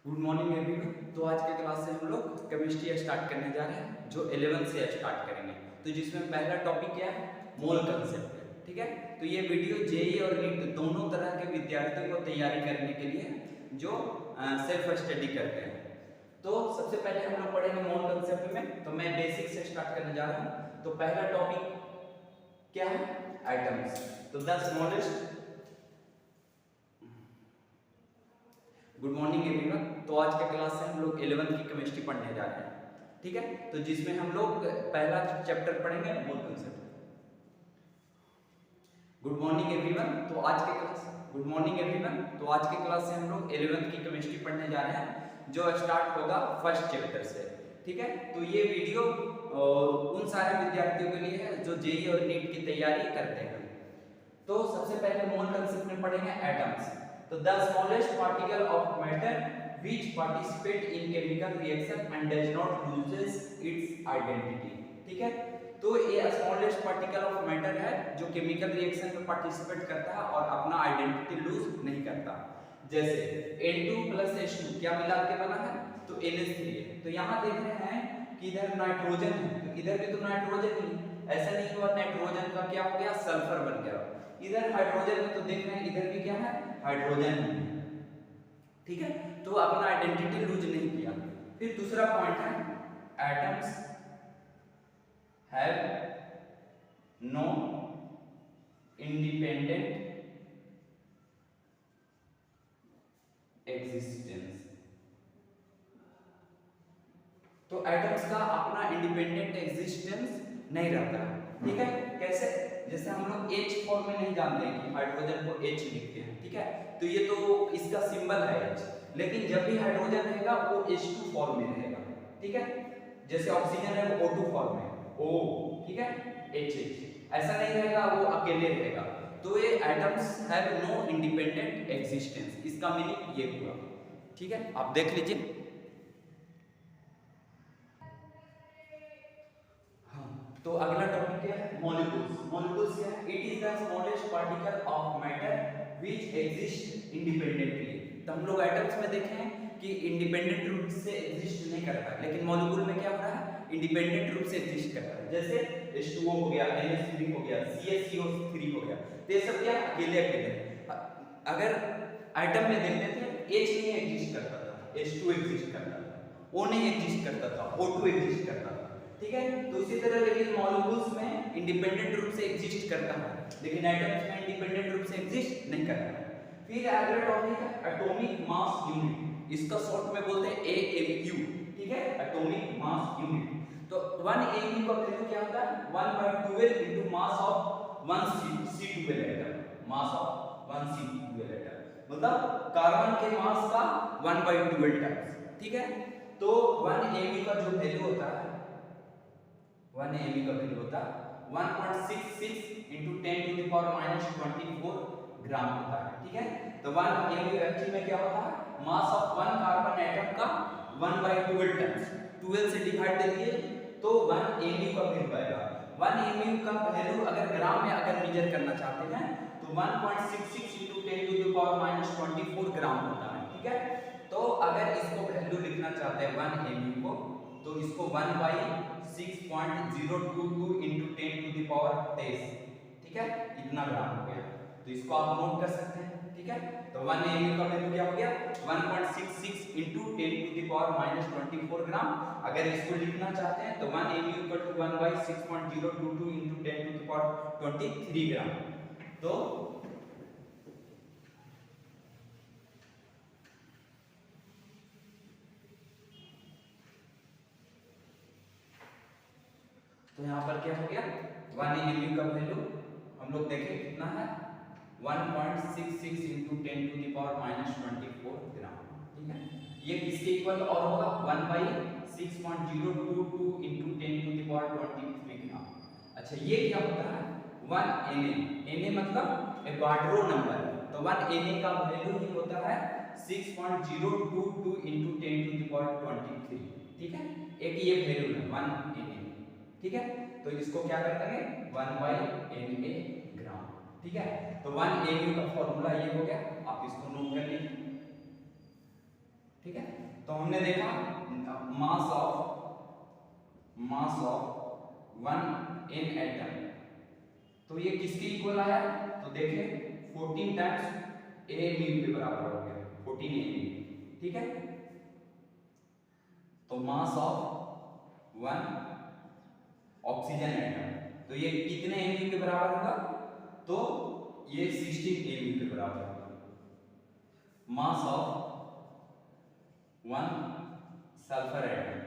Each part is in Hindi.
Good morning everyone. तो आज के क्लास से हम लोग केमिस्ट्री स्टार्ट करने जा रहे हैं, जो 11 से स्टार्ट करेंगे। तो जिसमें पहला टॉपिक क्या है, मोल कंसेप्ट है। ठीक है, तो ये वीडियो जेई और नीट दोनों तरह के विद्यार्थियों को तैयारी करने के लिए जो सेल्फ स्टडी करते हैं। तो सबसे पहले हम लोग पढ़ेंगे मोल कंसेप्ट में। तो मैं बेसिक से स्टार्ट करने जा रहा हूँ। तो पहला टॉपिक क्या है, एटम्स। तो 10 स्मॉलेस्ट। Good morning everyone. तो आज के क्लास से हम लोग 11th की केमिस्ट्री पढ़ने जा रहे हैं। ठीक है, तो जिसमें हम लोग पहला चैप्टर पढ़ेंगे मोल कंसेप्ट। Good morning everyone. तो आज के क्लास से हम लोग 11th की केमिस्ट्री पढ़ने जा रहे हैं, जो स्टार्ट होगा फर्स्ट चैप्टर से। ठीक है, तो ये वीडियो उन सारे विद्यार्थियों के लिए है जो जेई और नीट की तैयारी करते हैं। तो सबसे पहले मोल कंसेप्ट में पढ़ेंगे एटम्स। तो the smallest particle of matter which participate in chemical reaction and does not loses its identity। ठीक है, तो ये स्मॉलेस्ट पार्टिकल ऑफ मैटर है जो केमिकल रिएक्शन में पार्टिसिपेट करता है और अपना आइडेंटिटी लूज नहीं करता। जैसे N2 + H2 क्या मिला के बना है, तो NH3 है। तो यहाँ देख रहे हैं कि इधर नाइट्रोजन है, तो इधर भी तो नाइट्रोजन ही, ऐसा नहीं हुआ नाइट्रोजन का क्या हो गया, सल्फर बन गया। इधर हाइड्रोजन में तो देख रहे हैं इधर भी क्या है, हाइड्रोजन है। ठीक है, तो अपना आइडेंटिटी लूज नहीं किया। फिर दूसरा पॉइंट है, atoms have no independent existence. तो एटम्स का अपना इंडिपेंडेंट एग्जिस्टेंस नहीं रहता है। ठीक है, कैसे, जैसे हम लोग H फॉर्म में नहीं जानते हैं कि हाइड्रोजन को H लिखते हैं। ठीक है, तो ये तो इसका सिंबल है H, लेकिन जब भी हाइड्रोजन रहेगा वो H2 फॉर्म में रहेगा। ठीक है, जैसे ऑक्सीजन है वो O2 फॉर्म में, O, ठीक है, HH, ऐसा नहीं रहेगा, वो अकेले रहेगा। तो ये atoms have no independent existence, इसका मीनिंग ये हुआ। ठीक है, आप देख लीजिए। तो अगला टॉपिक क्या है, मॉलिक्यूल्स। मॉलिक्यूल्स क्या है, it is the smallest particle of matter which exist independently. तो हम लोग एटम्स में देखे हैं कि इंडिपेंडेंट रूप से एग्जिस्ट नहीं करता, लेकिन मॉलिक्यूल में क्या हो रहा है, इंडिपेंडेंट रूप से एग्जिस्ट कर रहा है। जैसे H2O हो गया, NH3 हो गया, CaCO3 हो गया, तो ये सब क्या अकेले अकेले। अगर एटम में देखते थे H नहीं एग्जिस्ट करता था, H2 एग्जिस्ट करता था, O नहीं एग्जिस्ट करता था, O2 एग्जिस्ट करता था। ठीक है, तो उसी तरह लेकिन मॉलिक्यूल्स में इंडिपेंडेंट रूप से एग्जिस्ट करता है, लेकिन एटम्स में इंडिपेंडेंट रूप से एग्जिस्ट नहीं करता है। फिर अगला टॉपिक है एटॉमिक मास यूनिट, इसका शॉर्ट में बोलते हैं AMU। ठीक है, एटॉमिक मास यूनिट। तो 1 AMU का वैल्यू क्या होता है, 1/12 into mass of 1 C12 atom, mass of 1 C12 atom, मतलब कार्बन के मास का 1/12 टाइम्स। ठीक है, तो 1 AMU का जो वैल्यू होता है, 1 AMU का वैल्यू होता है 1.66 into 10⁻⁻24 ग्राम होता है। ठीक है, तो 1 AMU एक्चुअली में क्या होता है, मास ऑफ 1 कार्बन एटम का 1/12 टाइम्स, 12 से डिवाइड दे दिए तो 1 AMU का वैल्यू आएगा। 1 AMU का वैल्यू अगर ग्राम में अगर मेजर करना चाहते हैं तो 1.66 into 10⁻⁻24 ग्राम होता है। ठीक है, तो अगर इसको वैल्यू लिखना चाहते हैं 1 AMU को, तो इसको 1/6.022 into 10⁻23, ठीक है, इतना ग्राम हो गया। तो इसको आप नोट कर सकते हैं। ठीक है, तो 1 AMU का वैल्यू क्या हो गया, 1.66 into 10⁻⁻24 ग्राम। अगर इसको लिखना चाहते हैं तो 1 AMU equal to 1/6.022 into 10⁻23 ग्राम। तो यहाँ पर क्या हो गया, 1 AMU का वैल्यू हम लोग देखें कितना है, 1.66 into 10⁻⁻24 ग्राम। ठीक है, ये किसके इक्वल और होगा, 1/6.022 into 10⁻23 ग्राम। अच्छा, ये क्या होता है, 1 Na मतलब एवोगाड्रो नंबर। तो 1 Na का वैल्यू ही होता है 6.022 into 10⁻23। ठीक है, एक ये वैल्यू है 1 Na। ठीक है, तो इसको क्या कर देंगे, 1/Na ग्राम। ठीक है, तो 1 AMU का फॉर्मूला ये हो गया, आप इसको नोट कर लीजिए। ठीक है, तो हमने देखा mass of one in atom, तो ये किसके इक्वल आया? तो देखें 14 टाइम्स ए म्यू के बराबर हो गया, 14 ए म्यू, ठीक है। तो mass of one oxygen atom, तो ये कितने ए म्यू के बराबर होगा? तो ये 16 ए म्यू के बराबर होगा। Mass of one sulphur atom,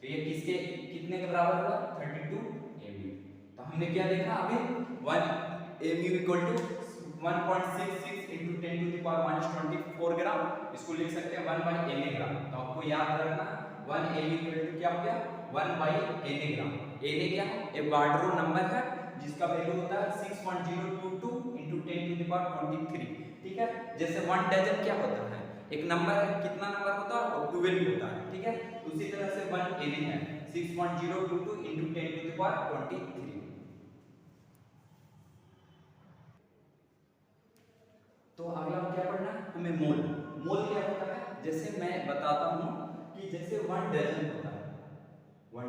तो ये किसके कितने के बराबर होगा? 32 एमयू। तो हमने क्या देखा अभी? 1 amu equal to 1.66 into 10 to the power minus 24 gram, इसको लिख सकते हैं 1 by na ग्राम। तो आपको याद रखना 1 एमयू इक्वल टू क्या हो गया? 1 by na ग्राम। na क्या है? एवोगाड्रो नंबर है जिसका वैल्यू होता है 6.022 into 10 to the power 23, ठीक है। जैसे 1 डजन क्या होता है? एक नंबर है, कितना नंबर होता है? और 12 होता है, ठीक है। उसी तरह से 1 na है 6.022 into 10 to the power 23। तो अगला क्या पढ़ना है हमें? मोल। मोल क्या होता है? जैसे मैं बताता हूं कि जैसे 1 डजन होता है, 1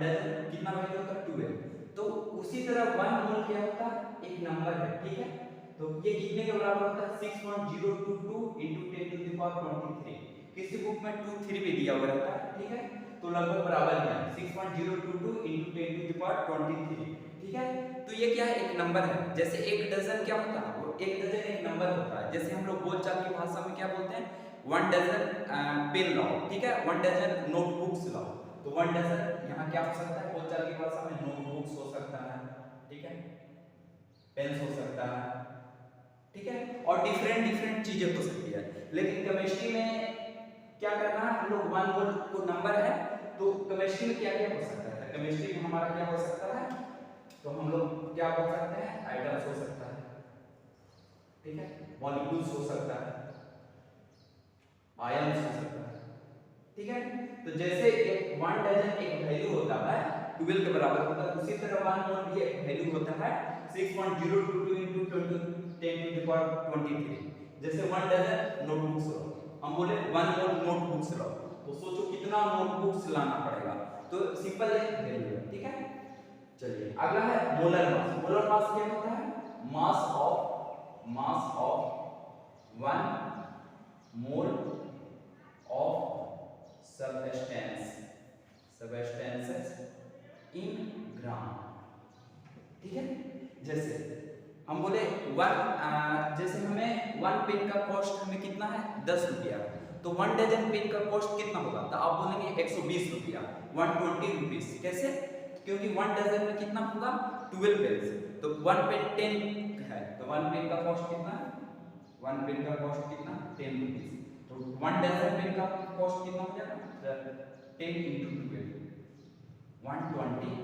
डजन कितना वैल्यू होता है? 12। तो उसी तरह 1 मोल क्या होता है? एक नंबर है, ठीक है। तो ये कितने के बराबर होता है? 6.022 into 10 to the power 23। किसी बुक में 23 भी दिया हुआ रहता है, ठीक है। तो लगभग बराबर है 6.022 into 10 to the power 23, ठीक है। तो ये क्या है? एक नंबर है। जैसे एक डजन क्या होता है? वो एक डजन एक नंबर होता है। जैसे हम लोग बोलचाल की भाषा में क्या बोलते हैं? 1 डजन पेन लाओ, ठीक है। 1 डजन नोटबुक्स लाओ। तो 1 डजन यहाँ क्या हो सकता है? बोलचाल की भाषा में नोटबुक्स हो सकता है, ठीक है, पेन्स हो सकता है, ठीक है, और डिफरेंट चीजें हो सकती है। लेकिन केमिस्ट्री में क्या करना है? हम लोग 1 मोल को नंबर है, तो केमिस्ट्री में क्या क्या हो सकता है? केमिस्ट्री में हमारा क्या हो सकता है? तो हम लोग क्या बोल सकते हैं? आइटम्स हो सकता है, ठीक है, मॉलिक्यूल्स हो सकता है, आयंस हो सकता है, ठीक है। तो जैसे 1 डजन एक वैल्यू होता है 12 के बराबर होता है, उसी तरह 1 मोल भी एक वैल्यू होता है 6.022 into 10 to the power 23। जैसे 1 डजन नोटबुक्स लो, हम बोले 1 मोल नोटबुक्स लो, तो सोचो कितना नोटबुक्स लाना पड़ेगा। तो सिंपल वैल्यू है, ठीक है। चलिए अगला है मोलर मास। मोलर मास क्या होता है? Mass of 1 mole of substances in gram, ठीक है। जैसे हम बोले जैसे हमें 1 पेन का कॉस्ट हमें कितना है? 10 रुपया। तो 1 डजन पेन का कॉस्ट कितना होगा? तो आप बोलेंगे 120 रुपया, 120 रुपीस। कैसे? क्योंकि 1 डजन में कितना होगा? 12 पेन्स। तो 1 पेन 10 है, तो 1 पेन का कॉस्ट कितना है? 1 पेन का कॉस्ट कितना? 10 रुपीस। तो 1 डजन पेन का कॉस्ट कितना हो जाएगा? 10 into 12 120,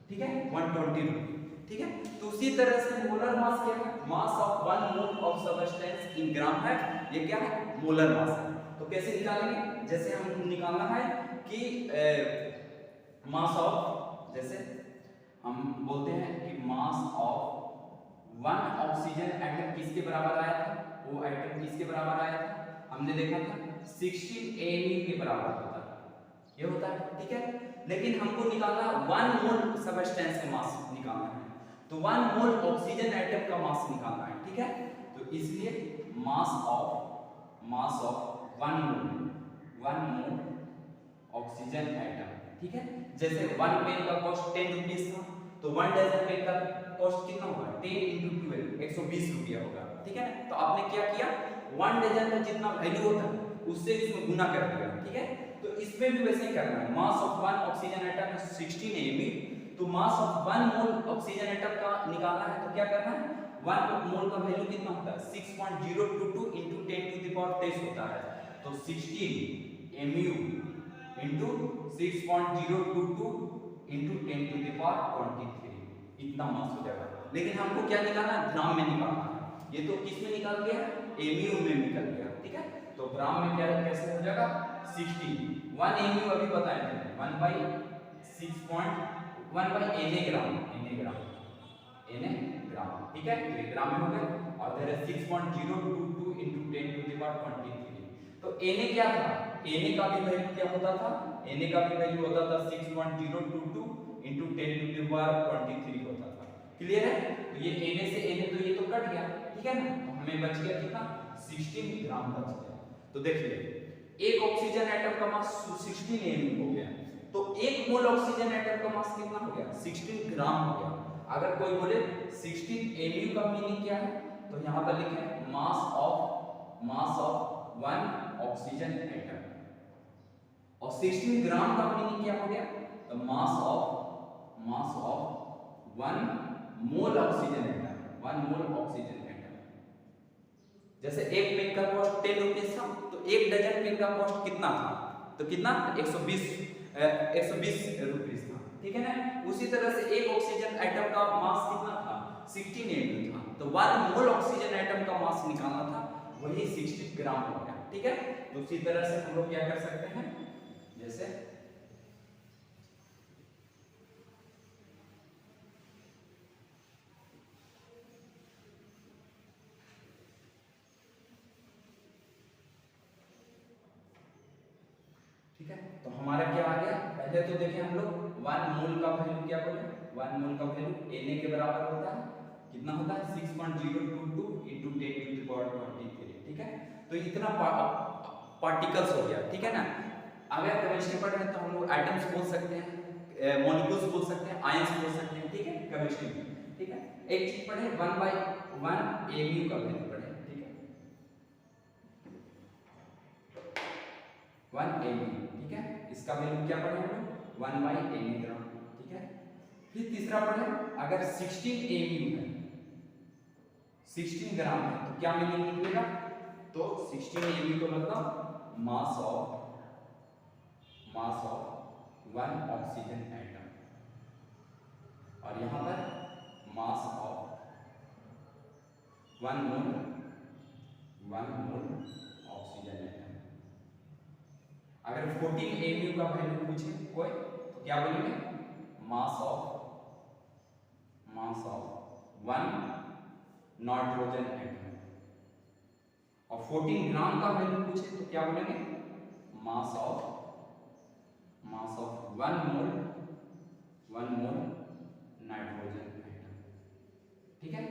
ठीक है, 120 रुपये, ठीक है। तो उसी तरह से मोलर मास क्या है? Mass of 1 mole of substance in gram है। ये क्या है? मोलर मास है। तो कैसे निकालेंगे? जैसे हम निकालना है कि मास ऑफ, जैसे हम बोलते हैं कि मास ऑफ 1 ऑक्सीजन एटम किसके बराबर आया था? वो एटम किसके बराबर आया था? हमने देखा था 16 एमयू के बराबर होता है, ये होता है, ठीक है। लेकिन हमको निकालना 1 मोल सबस्टेंस का मास निकालना है, तो 1 मोल ऑक्सीजन एटम का मास निकालना है, ठीक है। तो इसलिए मास ऑफ 1 मोल ऑक्सीजन एटम, ठीक है। जैसे 1 पेन का कॉस्ट 10 रुपीस था, तो 1 डजन पेन का कॉस्ट कितना होगा? 10 into 12 120 रुपया होगा, ठीक है। तो आपने क्या किया? 1 डजन का जितना वैल्यू होता है उससे इसमें गुना कर दिया, ठीक है। तो इसमें भी वैसे ही करना है। मास ऑफ 1 ऑक्सीजन एटम है 16 एमयू, तो मास ऑफ 1 मोल ऑक्सीजन एटम का निकालना है, तो क्या करना है? 1 मोल का वैल्यू कितना होता है? 6.022 into 10 to the power 23 होता है। तो 16 MU into 6.022 into 10 to the power 23, इतना मास हो जाएगा। लेकिन हमको क्या निकालना है? ग्राम में निकालना है। ये तो किस में निकाल गया? एमयू में निकल गया, ठीक है। तो ग्राम में क्या कैसे हो जाएगा? 16 1 एमयू अभी बताए थे 1 by 6.1 by na ग्राम, ठीक है। तो ये ग्राम में हो गया और there is 6.022 into 10 to the power 23। तो na क्या था? Na का भी वैल्यू क्या होता था, Na का भी वैल्यू होता था 6.022 into 10 to the power 23 होता था। क्लियर है? तो ये Na से Na तो ये तो कट गया, ठीक है ना, तो हमें बच गया कितना, 16 ग्राम बच गया। तो देखिए एक ऑक्सीजन एटम का मास 16 Mu हो गया, तो एक मोल ऑक्सीजन एटम का मास कितना हो गया, 16 ग्राम हो गया। अगर कोई बोले 16 Mu का मीनिंग क्या है, तो यहाँ पर लिखें mass of one oxygen atom, और 16 ग्राम का मीनिंग क्या हो गया, तो mass of one mole oxygen atom, one mole oxygen atom. जैसे एक पेन का कॉस्ट 10 रुपीज था, तो एक डजन पेन का कॉस्ट कितना था, तो कितना 120 रुपीज था, ठीक है ना। उसी तरह से एक ऑक्सीजन एटम का मास कितना था, 16 Mu था, तो 1 मोल ऑक्सीजन एटम का मास निकालना था, वही 16 ग्राम हो गया, ठीक है। तो उसी तरह से हम लोग क्या कर सकते हैं, जैसे ठीक है, तो हमारा क्या आ गया, पहले तो देखें हम लोग 1 मोल का वैल्यू क्या बोले, 1 मोल का वैल्यू Na के बराबर होता है, कितना होता है 6.022 into 10 to the power 23, ठीक है। तो इतना पार्टिकल्स हो गया, ठीक है ना। अगर केमिस्ट्री पढ़ रहे हैं तो हम लोग एटम्स बोल सकते हैं, मॉलिक्यूल्स बोल सकते हैं, आयंस बोल सकते हैं, ठीक है, केमिस्ट्री में, ठीक है। एक चीज पढ़े 1/1 Mu का वैल्यू पढ़े, ठीक है, 1 Mu, ठीक है, इसका वैल्यू क्या पढ़े हम लोग 1/Na ग्राम, ठीक है। फिर तीसरा पढ़े अगर 16 Mu है, 16 ग्राम है, तो क्या मीनिंग निकलेगा, तो 16 Mu तो मतलब mass of one oxygen atom, और यहां पर mass of one mole oxygen atom. अगर 14 Mu का वैल्यू पूछे कोई, तो क्या बोलेंगे, mass of one nitrogen atom, और 14 ग्राम का वैल्यू पूछे तो क्या बोलेंगे, mass of one mole nitrogen atom, ठीक है।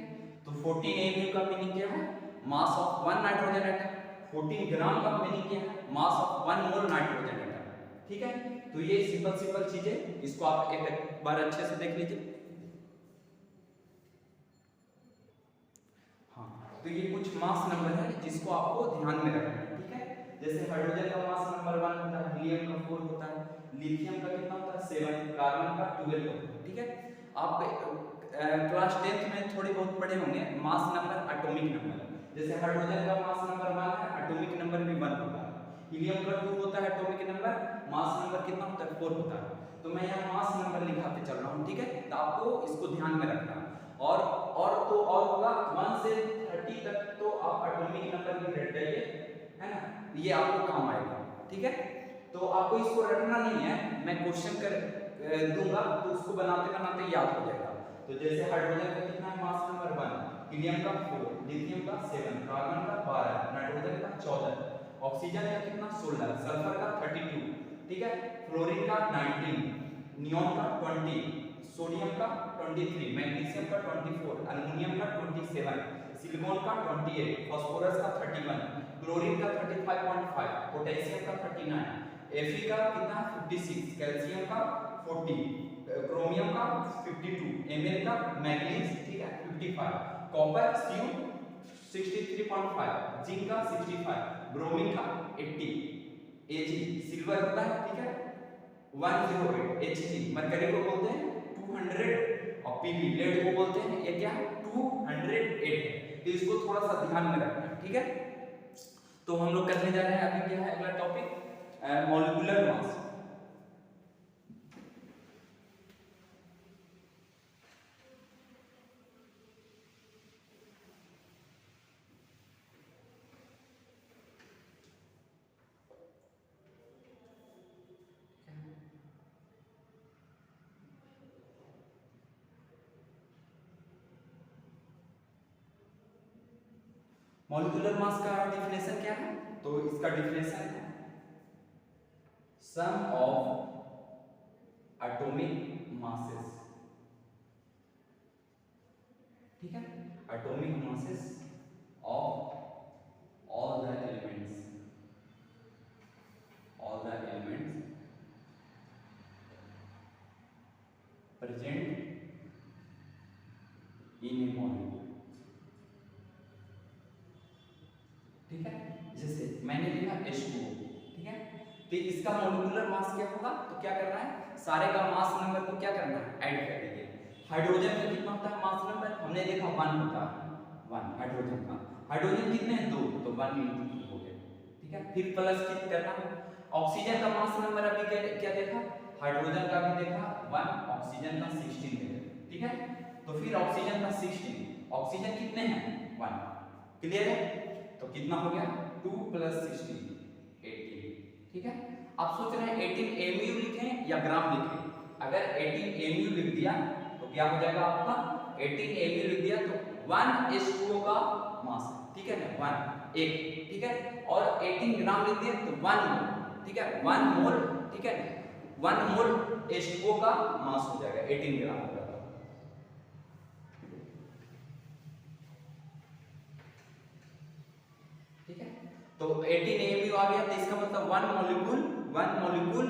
तो 14 Mu का मीनिंग क्या है, mass of one nitrogen atom, 14 ग्राम का मीनिंग क्या है, mass of one mole nitrogen atom, ठीक है। तो ये सिंपल चीजें, इसको आप एक बार अच्छे से देख लीजिए। हाँ, तो ये कुछ मास नंबर है जिसको आपको ध्यान में रखना है, ठीक है। जैसे हाइड्रोजन का मास नंबर 1 होता है, हीलियम का 4 होता है, लिथियम का कितना होता है 7, कार्बन का 12 होता है, ठीक है। आप क्लास 10th में थोड़ी बहुत पढ़े होंगे मास नंबर, एटॉमिक नंबर। जैसे हाइड्रोजन का मास नंबर 1 है, एटॉमिक नंबर भी 1 होता है, हीलियम का 2 होता है एटॉमिक नंबर, मास नंबर कितना होता है 4 होता है। तो मैं यहाँ मास नंबर लिखाते चल रहा हूँ, ठीक है, तो आपको इसको ध्यान में रखना। और और होगा 1 से 30 तक, तो आप एटॉमिक नंबर भी रट जाइए, है ना, ये आपको काम आएगा, ठीक है। तो आपको इसको रटना नहीं है, मैं क्वेश्चन कर दूंगा, तो उसको बनाते बनाते याद हो जाएगा। तो जैसे हाइड्रोजन का कितना है मास नंबर 1, हीलियम का 4, लिथियम का 7, कार्बन का 12, नाइट्रोजन का 14, ऑक्सीजन का कितना 16, सल्फर का 32, ठीक है, फ्लोरीन का 19, नियोन का 20, सोडियम का 23, मैग्नीशियम का 24, एल्युमिनियम का 27, सिलिकॉन का 28, फास्फोरस का 31, क्लोरीन का 35.5, पोटेशियम का 39, Fe का कितना 56, कैल्शियम का 40, क्रोमियम का 52, Mn का मैग्नीज, ठीक है 55, कॉपर Cu 63.5, जिंक का 65, ब्रोमीन का 80, Ag सिल्वर होता है, ठीक है 108, Hg मरकरी को बोलते हैं 200, और Pb लेड को बोलते हैं, ये क्या है 208, तो इसको थोड़ा सा ध्यान में रखना है, ठीक है। तो हम लोग करने जा रहे हैं अभी क्या है अगला topic, molecular mass. Molecular mass का डेफिनेशन क्या है, तो इसका डेफिनेशन है सम ऑफ एटॉमिक मासेस, ठीक है, atomic masses of all the elements present in a molecule, ठीक है। जैसे मैंने लिखा H2O, ठीक है, तो इसका मॉलिक्यूलर मास क्या होगा, तो क्या करना है, सारे का मास नंबर को क्या करना है, ऐड कर दीजिए। हाइड्रोजन का कितना होता है मास नंबर, हमने देखा 1 होता है, 1 हाइड्रोजन का, हाइड्रोजन कितने हैं 2, तो 1 × 2 हो गया, ठीक है। फिर प्लस कितना करना है, ऑक्सीजन का मास नंबर अभी क्या देखा, हाइड्रोजन का भी देखा 1, ऑक्सीजन का 16 है, ठीक है। तो फिर ऑक्सीजन का 16, ऑक्सीजन कितने हैं 1, क्लियर है। तो कितना हो गया 2 + 16 18, ठीक है। आप सोच रहे हैं 18 mu लिखें या ग्राम लिखें, अगर 18 mu लिख दिया तो क्या हो जाएगा आपका, 18 mu लिख दिया तो 1 H2O का मास, ठीक है ना, 1 1, ठीक है, और 18 ग्राम लिख दिया तो 1 मोल, ठीक है, 1 मोल, ठीक है, 1 मोल H2O का मास हो जाएगा 18 ग्राम का। तो 18 mu आ गया, तो इसका मतलब 1 मोलिक्यूल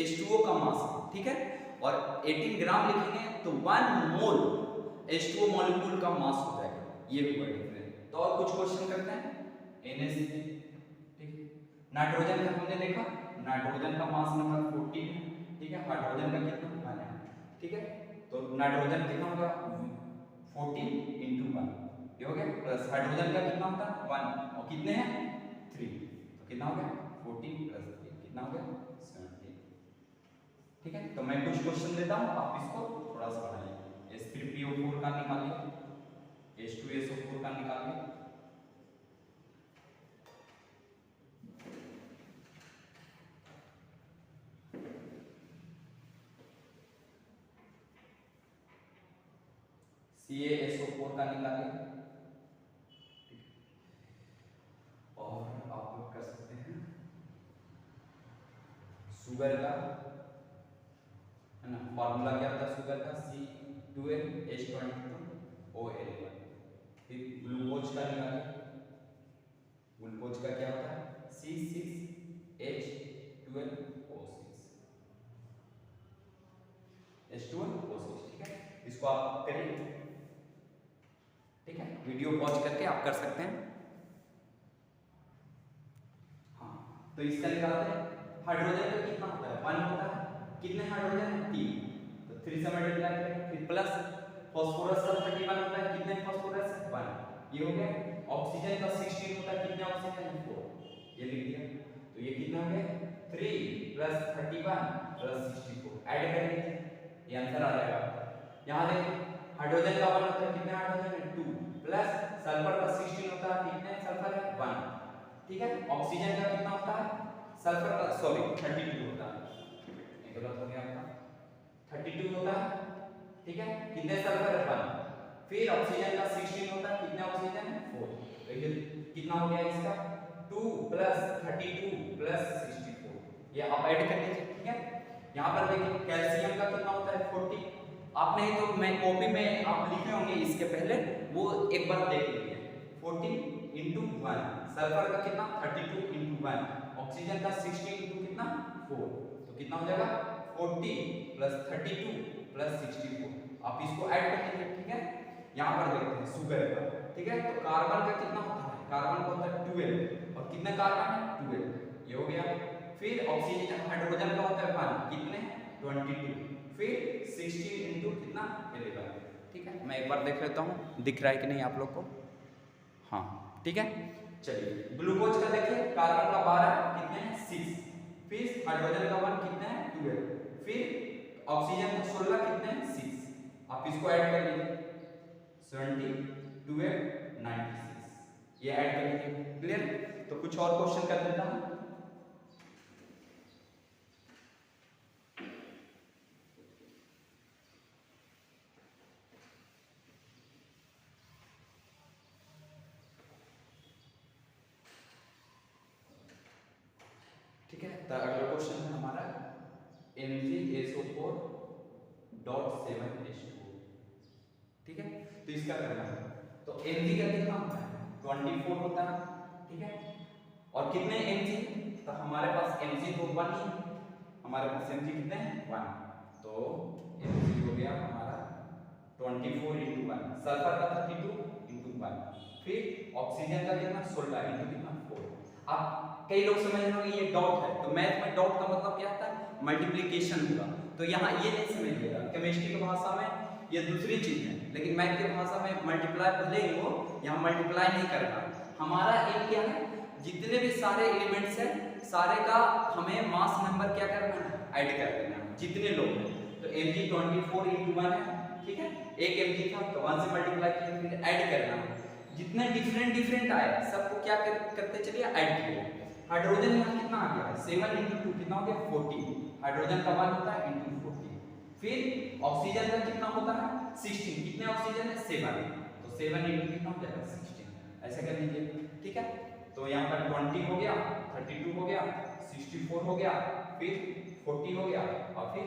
H2O का मास, ठीक है, और 18 ग्राम लिखेंगे तो 1 मोल H2O मॉलिक्यूल का मास हो जाएगा, ये हुआ डिफरेंस। तो और कुछ क्वेश्चन करते हैं, NaCl, ठीक है, नाइट्रोजन का हमने देखा, नाइट्रोजन का मास नंबर 14 है, ठीक है, हाइड्रोजन का कितना 1 है, ठीक है, तो नाइट्रोजन कितना होगा 14 × 1, ये हो गया, प्लस हाइड्रोजन का कितना होता है 1, और कितने हैं 3, तो कितना हो गया 14 + 3, कितना हो गया 17, ठीक है। तो मैं कुछ क्वेश्चन देता हूं, आप इसको थोड़ा सा बनाइए। H3PO4 का निकालिए, H2SO4 का निकालिए, CaSO4 का निकालिए, और आप लोग कर सकते हैं शुगर का, है ना, फॉर्मूला क्या होता है शुगर का, C2H22OL1। फिर ग्लूकोज का निकालिए, ग्लूकोज का क्या होता है C6H12O6, ठीक है, इसको आप करिए, ठीक है, वीडियो पॉज करके आप कर सकते हैं। हाँ, तो इसका निकालते हैं, हाइड्रोजन का कितना होता है 1 होता है, कितने हाइड्रोजन 3, तो 3 से मल्टीप्लाई करें, फिर प्लस फास्फोरस का 31 होता है, कितने फास्फोरस 1, ये हो गया, ऑक्सीजन का 16 होता है, कितने ऑक्सीजन 4, ये लिख दिया, तो ये कितना हो गया 3 + 31 + 64, ऐड करेंगे, ये आंसर आ जाएगा। यहां देखिए हाइड्रोजन का 1 होता है, कितने हाइड्रोजन है 2, प्लस सल्फर का 16 होता है, कितने सल्फर है 1, ठीक है, ऑक्सीजन का कितना होता है, सल्फर का 32 होता है, ये गलत हो गया आपका, 32 होता है, ठीक है, कितने सल्फर है 1, फिर ऑक्सीजन का 16 होता है, कितने ऑक्सीजन है 4, तो ये कितना हो गया इसका 2 + 32 + 64, ये आप ऐड कर लीजिए, ठीक है। यहां पर देखिए कैल्शियम का कितना होता है 40, आपने तो मैं कॉपी में आप लिखे होंगे इसके पहले, वो एक बार देख लीजिए, 14 × 1, सल्फर का कितना 32 × 1, ऑक्सीजन का 16 × कितना 4, तो कितना हो जाएगा 40 + 32 + 64, आप इसको ऐड कर लीजिए, ठीक है। यहां पर देखते हैं शुगर का, ठीक है, तो कार्बन का कितना होता है, कार्बन का होता है 12, और कितने कार्बन है 12, ये हो गया, फिर ऑक्सीजन हाइड्रोजन का होता है 1, कितने 22, फिर 16 × कितना 11, ठीक है। मैं एक बार देख लेता हूं दिख रहा है कि नहीं आप लोग को, हाँ ठीक है। चलिए ग्लूकोज का देखिए, कार्बन का 12 कितने हैं 6, फिर हाइड्रोजन का 1 कितने हैं 12, फिर ऑक्सीजन का 16 कितने हैं 6, आप इसको ऐड कर लीजिए 70 12 96, ये ऐड कर लीजिए, क्लियर। तो कुछ और क्वेश्चन कर देता हूं, ठीक है। तो अगला क्वेश्चन है हमारा MgSO4.7H2O, ठीक है। तो इसका करना है, तो Mg का कितना होता है 24 होता है, ठीक है। और कितने Mg, तो हमारे पास Mg तो 1 ही है, हमारे पास Mg कितने हैं 1, तो Mg हो गया हमारा 24 × 1, सल्फर का 32 × 1, फिर ऑक्सीजन का कितना 16 × कितना 4। अब कई लोग समझ रहे होंगे ये डॉट है, तो मैथ में डॉट का मतलब क्या होता है मल्टीप्लिकेशन होगा, तो यहाँ ये नहीं समझिएगा, केमिस्ट्री की भाषा में ये दूसरी चीज है, लेकिन मैथ की भाषा में मल्टीप्लाई भले ही हो, यहाँ मल्टीप्लाई नहीं करना। हमारा एम क्या है, जितने भी सारे एलिमेंट्स हैं सारे का हमें मास नंबर क्या करना है ऐड कर देना है, जितने लोग हैं। तो Mg 24 × 1 है, ठीक है, एक Mg था तो 1 से मल्टीप्लाई किया, फिर ऐड करना है, जितने डिफरेंट आए सबको क्या करते चलिए ऐड किया। हाइड्रोजन यहाँ कितना आ गया 7 × 2 कितना हो गया 14, हाइड्रोजन का 1 होता है × 14। फिर ऑक्सीजन का कितना होता है 16, कितने ऑक्सीजन है 7, तो 7 × कितना हो जाएगा 16, ऐसे कर लीजिए, ठीक है। तो यहाँ पर 20 हो गया, 32 हो गया, 64 हो गया, फिर 40 हो गया, और फिर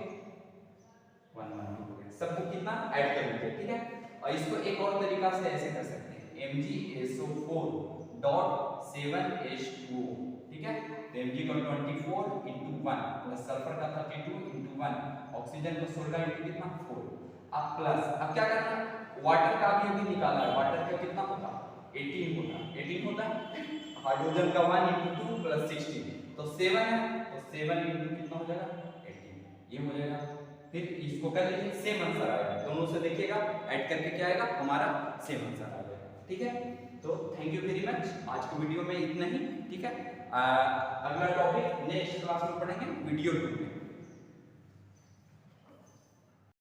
1 हो गया, सबको कितना ऐड कर लीजिए, ठीक है। और इसको एक और तरीका से ऐसे कर सकते हैं MgSO4.7H2O, ठीक है। तो Mg को 24 × 1 प्लस सल्फर का 32 × 1, ऑक्सीजन को 16 × कितना 4, अब प्लस, अब क्या करना है वाटर का भी अभी निकाला है, वाटर का कितना होता 18 होता, 18 होता, हाइड्रोजन का 1 × 2 प्लस 16, तो 7 है, तो 7 × कितना हो जाएगा 18, ये हो जाएगा। फिर इसको कर लीजिए, सेम आंसर आएगा, दोनों से देखिएगा ऐड करके क्या आएगा हमारा सेम आंसर आ जाएगा, ठीक है। तो थैंक यू वेरी मच, आज की वीडियो में इतना ही, ठीक है। अगला टॉपिक नेक्स्ट क्लास में पढ़ेंगे वीडियो 2 में।